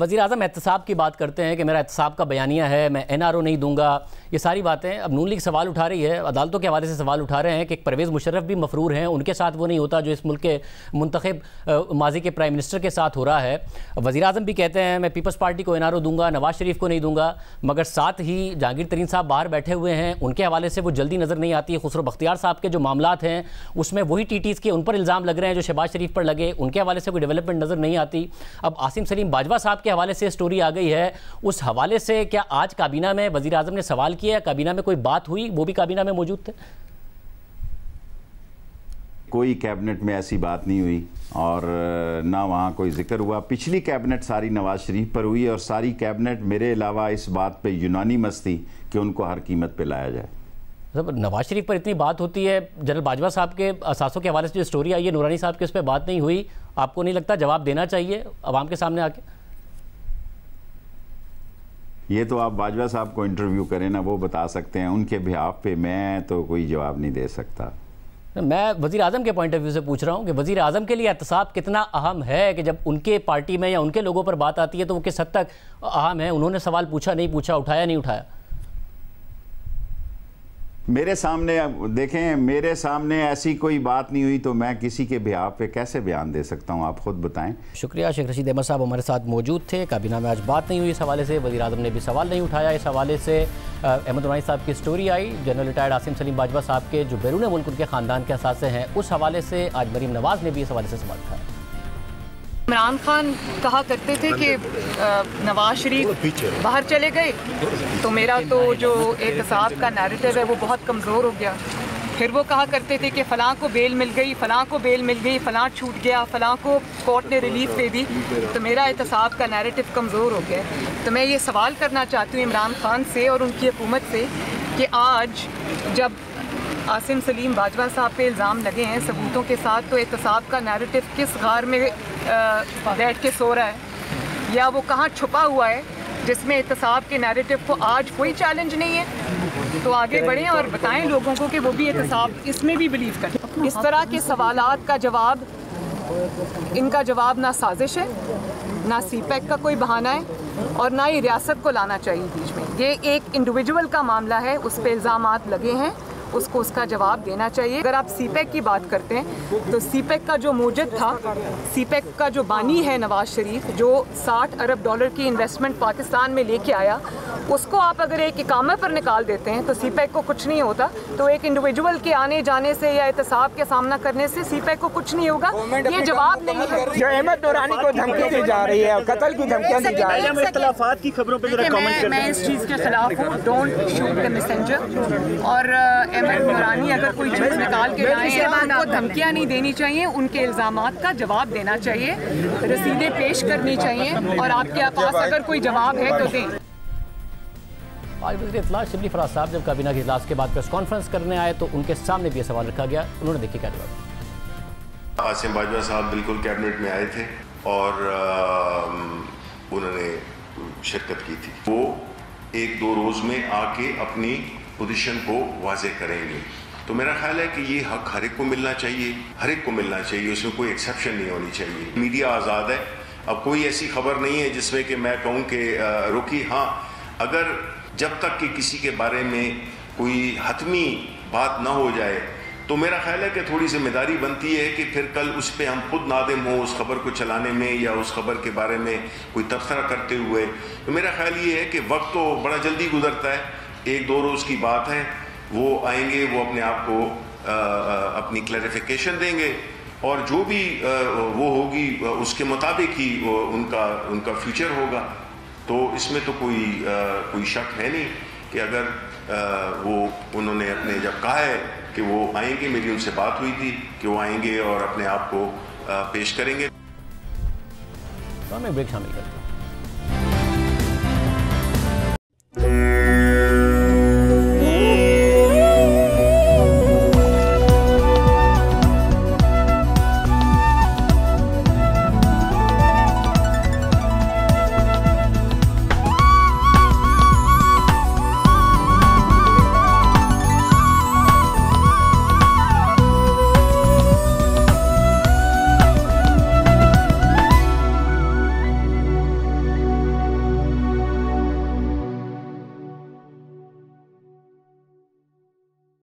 वज़ीर आज़म एहतसाब की बात करते हैं कि मेरा एहतसाब का बयानिया है, मैं NRO नहीं दूंगा, ये सारी बातें। अब नून लीग सवाल उठा रही है, अदालतों के हवाले से सवाल उठा रहे हैं कि परवेज़ मुशर्रफ भी मफरूर हैं, उनके साथ वो नहीं होता जो इस मुल्क के मुंतखब माजी के प्राइम मिनिस्टर के साथ हो रहा है। वज़ीर आज़म भी कहते हैं मैं पीपल्स पार्टी को NRO दूंगा, नवाज शरीफ को नहीं दूंगा, मगर साथ ही जहांगीर तरीन साहब बाहर बैठे हुए हैं, उनके हवाले से वो जल्दी नज़र नहीं आती। खुसरो बख्तियार साहब के जो मामलात हैं उसमें वही TTs के उन पर इल्ज़ाम लग रहे हैं जो शहबाज शरीफ पर लगे, उनके हवाले से कोई डेवलपमेंट नज़र नहीं आती। अब आसिम सलीम बाजवा साहब के हवाले से स्टोरी आ गई है, उस हवाले से क्या आज काबीना में वज़ीर आज़म ने सवाल किया, काबीना में कोई बात हुई, वो भी काबीना में मौजूद थे? कोई कैबिनेट में ऐसी बात नहीं हुई और ना वहाँ कोई जिक्र हुआ। पिछली कैबिनेट सारी नवाज शरीफ पर हुई और सारी कैबिनेट मेरे अलावा इस बात पे यूनानिमस थी कि उनको हर कीमत पे लाया जाए। नवाज शरीफ पर इतनी बात होती है, जनरल बाजवा साहब के असासों के हवाले से जो स्टोरी आई है, नूरानी साहब की उस पर बात नहीं हुई, आपको नहीं लगता जवाब देना चाहिए अवाम के सामने आके? ये तो आप बाजवा साहब को इंटरव्यू करें ना, वो बता सकते हैं, उनके बिहाफ पे मैं तो कोई जवाब नहीं दे सकता। मैं वज़ीर आज़म के पॉइंट ऑफ व्यू से पूछ रहा हूँ कि वज़ीर आज़म के लिए एहतसाब कितना अहम है, कि जब उनके पार्टी में या उनके लोगों पर बात आती है तो वो किस हद तक अहम है? उन्होंने सवाल पूछा नहीं पूछा, उठाया नहीं उठाया? मेरे सामने देखें, मेरे सामने ऐसी कोई बात नहीं हुई तो मैं किसी के बिहाफ पे कैसे बयान दे सकता हूं, आप खुद बताएं। शुक्रिया। शेख रशीद अहमद साहब हमारे साथ मौजूद थे। काबीना में आज बात नहीं हुई इस हवाले से, वज़ीर आज़म ने भी सवाल नहीं उठाया इस हवाले से। अहमद नूरानी साहब की story I, general retired Asim Salim Bajwa साहब के जो बैरून मुल्क उनके ख़ानदान के असासे हैं, उस हवाले से आज मरीम नवाज़ ने भी इस हवाले से सवाल उठाया। इमरान खान कहा करते थे कि नवाज शरीफ बाहर चले गए तो मेरा तो जो एहतसाब का नैरेटिव है वो बहुत कमज़ोर हो गया। फिर वो कहा करते थे कि फ़लाँ को बेल मिल गई, फ़लाँ को बेल मिल गई, फ़लाँ छूट गया, फ़लाँ को कोर्ट ने रिलीफ दे दी, तो मेरा एहतसाब का नैरेटिव कमज़ोर हो गया। तो मैं ये सवाल करना चाहती हूँ इमरान खान से और उनकी हुकूमत से कि आज जब आसिम सलीम बाजवा साहब पे इल्ज़ाम लगे हैं सबूतों के साथ, तो एहतसाब का नैरेटिव किस गार में बैठ के सो रहा है, या वो कहाँ छुपा हुआ है जिसमें एहतसाब के नैरेटिव को आज कोई चैलेंज नहीं है? तो आगे बढ़ें और बताएं लोगों को कि वो भी एहतसाब इसमें भी बिलीव करें। इस तरह के सवालात का जवाब, इनका जवाब ना साजिश है, ना CPEC का कोई बहाना है और ना ही रियासत को लाना चाहिए बीच में। ये एक इंडिविजुअल का मामला है, उस पर इल्ज़ामात लगे हैं, उसको उसका जवाब देना चाहिए। अगर आप CPEC की बात करते हैं तो CPEC का जो मूजद था, CPEC का जो बानी है नवाज शरीफ, जो $60 अरब की इन्वेस्टमेंट पाकिस्तान में लेके आया, उसको आप अगर एक इकामे पर निकाल देते हैं तो CPEC को कुछ नहीं होता। तो एक इंडिविजुअल के आने जाने से या एहतसाब के सामना करने से CPEC को कुछ नहीं होगा, ये जवाब नहीं है। जो अहमद नूरानी को धमकी दी जा रही है, कत्ल की धमकियां दी जा रही है, इख्तिलाफात की खबरों पे जरा कमेंट करें। मैं इस चीज़ के खिलाफ हूँ, डोंट शूट द मैसेंजर। और अहमद नूरानी अगर कोई चीज़ निकाल के लाए हैं, उनको धमकियां नहीं देनी चाहिए, उनके इल्ज़ामात का जवाब देना चाहिए, रसीदें पेश करनी चाहिए और आपके पास अगर कोई जवाब है तो दें। आज वज़ीर इत्तला शिबली फराज साहब जब काबीना के इजलास के बाद प्रेस कॉन्फ्रेंस करने आए तो उनके सामने भी ये सवाल रखा गया, उन्होंने देखिए क्या जवाब। आसिम बाजवा साहब बिल्कुल कैबिनेट में आए थे और उन्होंने शिरकत की थी। वो 1-2 रोज़ में आके अपनी पोजीशन को वाज़ेह करेंगे। तो मेरा ख्याल है कि ये हक हर एक को मिलना चाहिए, हर एक को मिलना चाहिए, उसमें कोई एक्सेप्शन नहीं होनी चाहिए। मीडिया आज़ाद है, अब कोई ऐसी खबर नहीं है जिसमें कि मैं कहूँ कि रुकी। हाँ, अगर जब तक कि किसी के बारे में कोई हतमी बात ना हो जाए तो मेरा ख्याल है कि थोड़ी जिम्मेदारी बनती है कि फिर कल उस पर हम खुद नादिम हो उस खबर को चलाने में या उस खबर के बारे में कोई तबसरा करते हुए। तो मेरा ख्याल ये है कि वक्त तो बड़ा जल्दी गुजरता है, 1-2 रोज़ की बात है, वो आएंगे, वो अपने आप को अपनी क्लैरिफिकेशन देंगे और जो भी वो होगी उसके मुताबिक ही उनका फ्यूचर होगा। तो इसमें तो कोई शक है नहीं कि अगर वो उन्होंने अपने जब कहा है कि वो आएंगे, मेरी उनसे बात हुई थी कि वो आएंगे और अपने आप को पेश करेंगे। तो मैं ब्रेक शामिल करता हूँ।